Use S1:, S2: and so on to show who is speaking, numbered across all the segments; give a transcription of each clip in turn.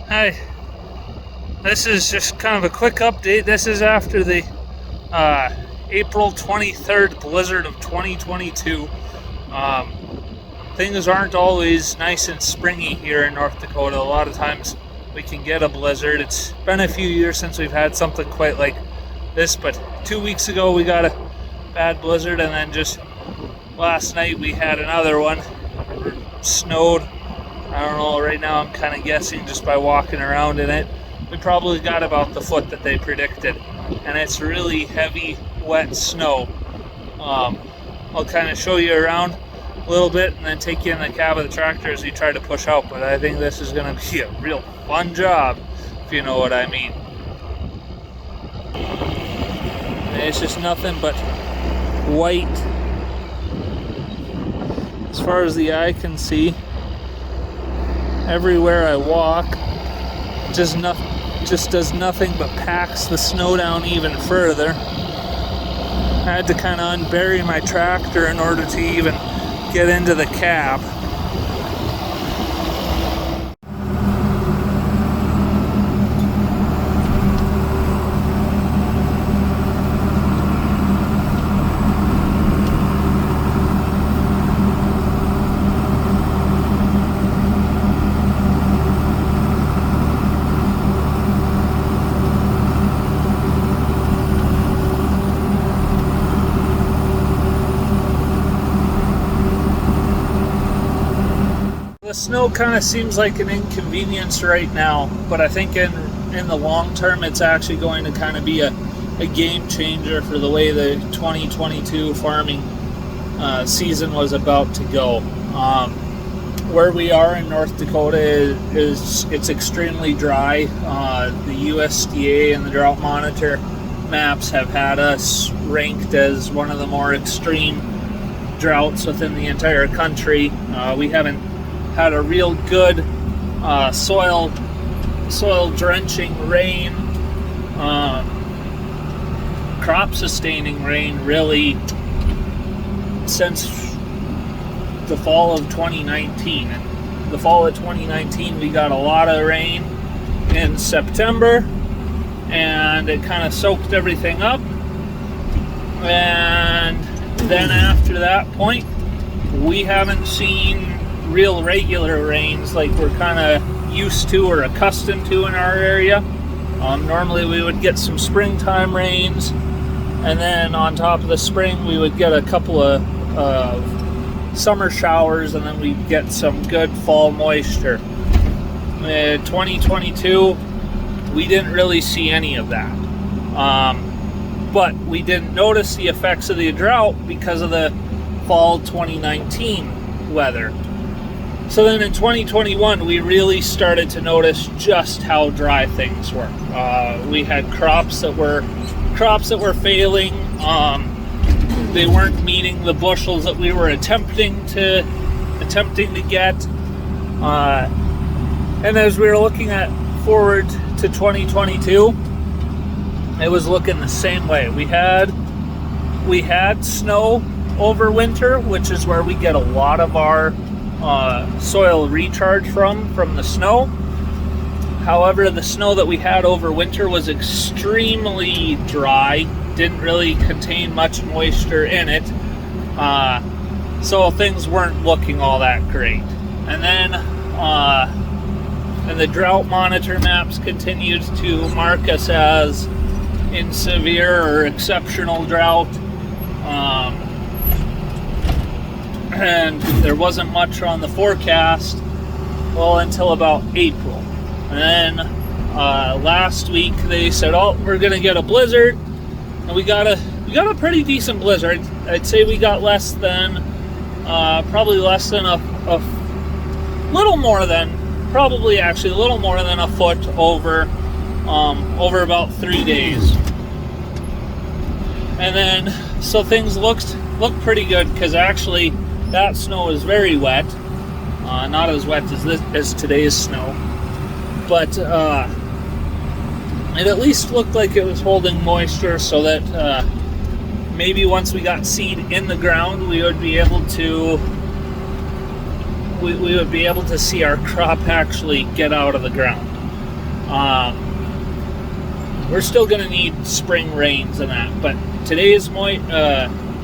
S1: Hi, this is just kind of a quick update. This is after the April 23rd blizzard of 2022. Things aren't always nice and springy here in North Dakota. A lot of times we can get a blizzard. It's been a few years since we've had something quite like this, but 2 weeks ago we got a bad blizzard, and then just last night we had another one. It snowed. I don't know, right now I'm kind of guessing just by walking around in it. We probably got about the foot that they predicted. And it's really heavy, wet snow. I'll kind of show you around a little bit and then take you in the cab of the tractor as we try to push out. But I think this is going to be a real fun job, if you know what I mean. And it's just nothing but white as far as the eye can see. Everywhere I walk, just does nothing but packs the snow down even further. I had to kind of unbury my tractor in order to even get into the cab. The snow kind of seems like an inconvenience right now, but I think in the long term it's actually going to kind of be a game changer for the way the 2022 farming season was about to go. Where we are in North Dakota it's extremely dry. The USDA and the Drought Monitor maps have had us ranked as one of the more extreme droughts within the entire country. We haven't had a real good soil drenching rain, crop sustaining rain really since the fall of 2019. The fall of 2019 we got a lot of rain in September, and it kind of soaked everything up, and then after that point we haven't seen real regular rains like we're kind of used to or accustomed to in our area. Normally we would get some springtime rains, and then on top of the spring we would get a couple of summer showers, and then we'd get some good fall moisture. 2022 we didn't really see any of that, but we didn't notice the effects of the drought because of the fall 2019 weather. So then in 2021, we really started to notice just how dry things were. We had crops that were failing. They weren't meeting the bushels that we were attempting to get. And as we were looking forward to 2022, it was looking the same way. We had snow over winter, which is where we get a lot of our soil recharge from the snow. However, the snow that we had over winter was extremely dry, didn't really contain much moisture in it, so things weren't looking all that great. And then the Drought Monitor maps continued to mark us as in severe or exceptional drought. And there wasn't much on the forecast, well, until about April. And then last week they said, "Oh, we're gonna get a blizzard," and we got a pretty decent blizzard. I'd say we got probably less than a little more than a foot over about 3 days. And then so things looked pretty good, because actually that snow is very wet, not as wet as today's snow, but it at least looked like it was holding moisture, so that maybe once we got seed in the ground, we would be able to see our crop actually get out of the ground. We're still going to need spring rains and that, but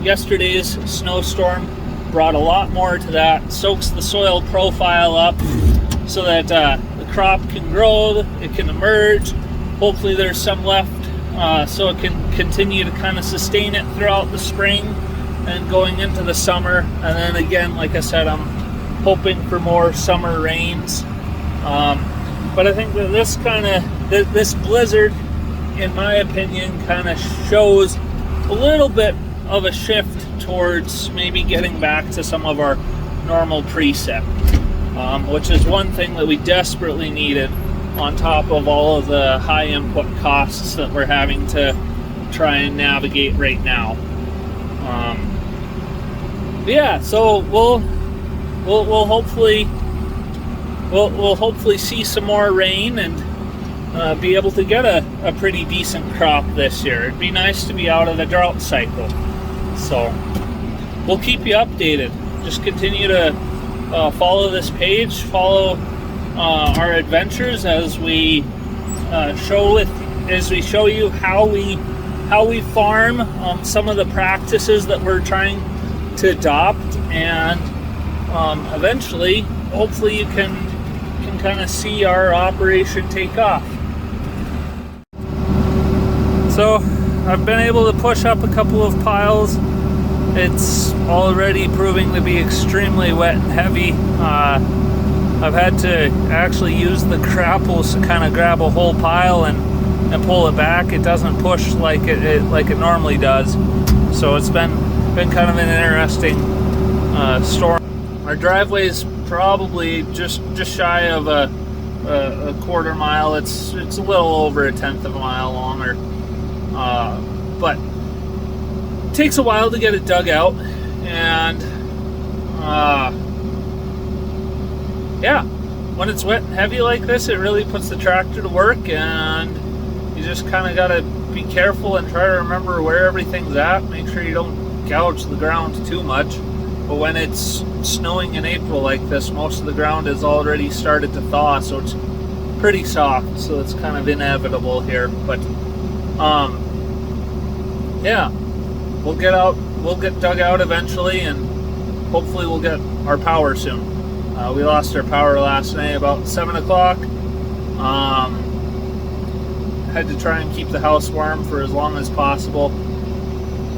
S1: yesterday's snowstorm brought a lot more to that, soaks the soil profile up so that the crop can grow, it can emerge. Hopefully there's some left so it can continue to kind of sustain it throughout the spring and going into the summer. And then again, like I said, I'm hoping for more summer rains. But I think that this blizzard, in my opinion, kind of shows a little bit of a shift towards maybe getting back to some of our normal precip, which is one thing that we desperately needed on top of all of the high input costs that we're having to try and navigate right now. So we'll hopefully see some more rain and be able to get a pretty decent crop this year. It'd be nice to be out of the drought cycle. So we'll keep you updated. Just continue to follow this page, follow our adventures as we show you how we farm, some of the practices that we're trying to adopt, and eventually, hopefully, you can kind of see our operation take off. So I've been able to push up a couple of piles. It's already proving to be extremely wet and heavy. I've had to actually use the grapples to kind of grab a whole pile and pull it back. It doesn't push like it normally does. So it's been kind of an interesting storm. Our driveway is probably just shy of a quarter mile. It's a little over a tenth of a mile longer, but it takes a while to get it dug out, and when it's wet and heavy like this, it really puts the tractor to work, and you just kind of got to be careful and try to remember where everything's at. Make sure you don't gouge the ground too much. But when it's snowing in April like this, most of the ground has already started to thaw, so it's pretty soft, so it's kind of inevitable here. But we'll get dug out eventually, and hopefully we'll get our power soon. We lost our power last night about 7 o'clock. Had to try and keep the house warm for as long as possible,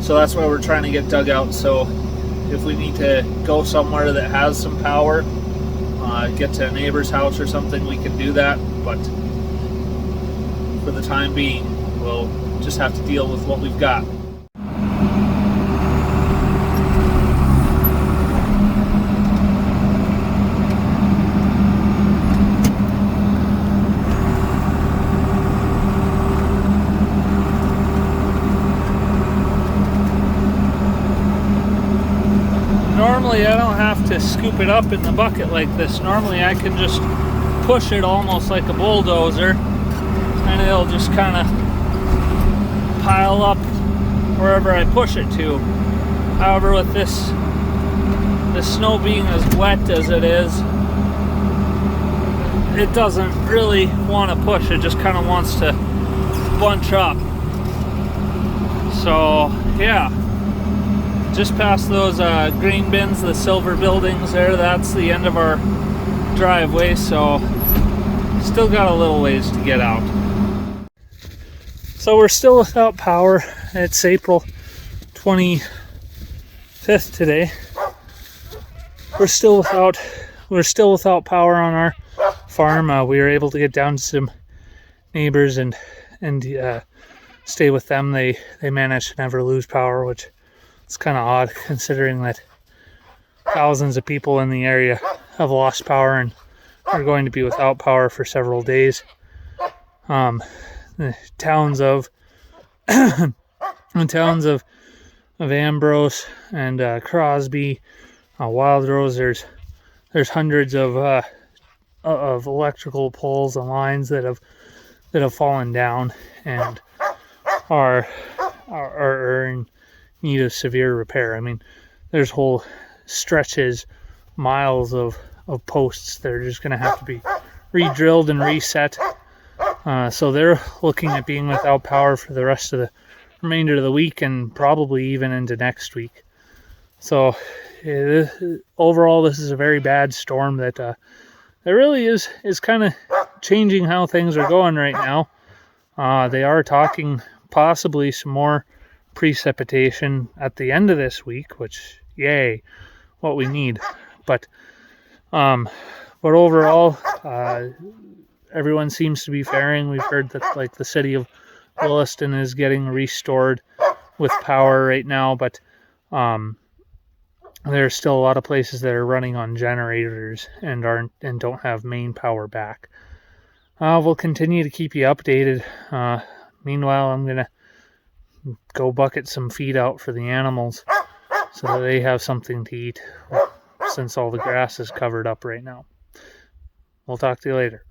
S1: so that's why we're trying to get dug out. So if we need to go somewhere that has some power, get to a neighbor's house or something, we can do that. But for the time being, we'll just have to deal with what we've got. Normally I don't have to scoop it up in the bucket like this. Normally I can just push it almost like a bulldozer, and it'll just kind of pile up wherever I push it to. However, with this snow being as wet as it is, it doesn't really want to push. It just kind of wants to bunch up. So yeah, just past those green bins, the silver buildings there, that's the end of our driveway, so still got a little ways to get out. So we're still without power. It's April 25th today. We're still without power on our farm. We were able to get down to some neighbors and stay with them. They managed to never lose power, which is kind of odd considering that thousands of people in the area have lost power and are going to be without power for several days. The towns of Ambrose and Crosby, Wild Rose, there's hundreds of electrical poles and lines that have fallen down and are in need of severe repair. I mean, there's whole stretches, miles of posts that are just going to have to be re-drilled and reset. So they're looking at being without power for the rest of the remainder of the week and probably even into next week. So overall, this is a very bad storm that really is kind of changing how things are going right now. They are talking possibly some more precipitation at the end of this week, which, yay, what we need. But overall, everyone seems to be faring. We've heard that like the city of Williston is getting restored with power right now, but there's still a lot of places that are running on generators and don't have main power back. We'll continue to keep you updated. Meanwhile, I'm gonna go bucket some feed out for the animals so that they have something to eat since all the grass is covered up right now. We'll talk to you later.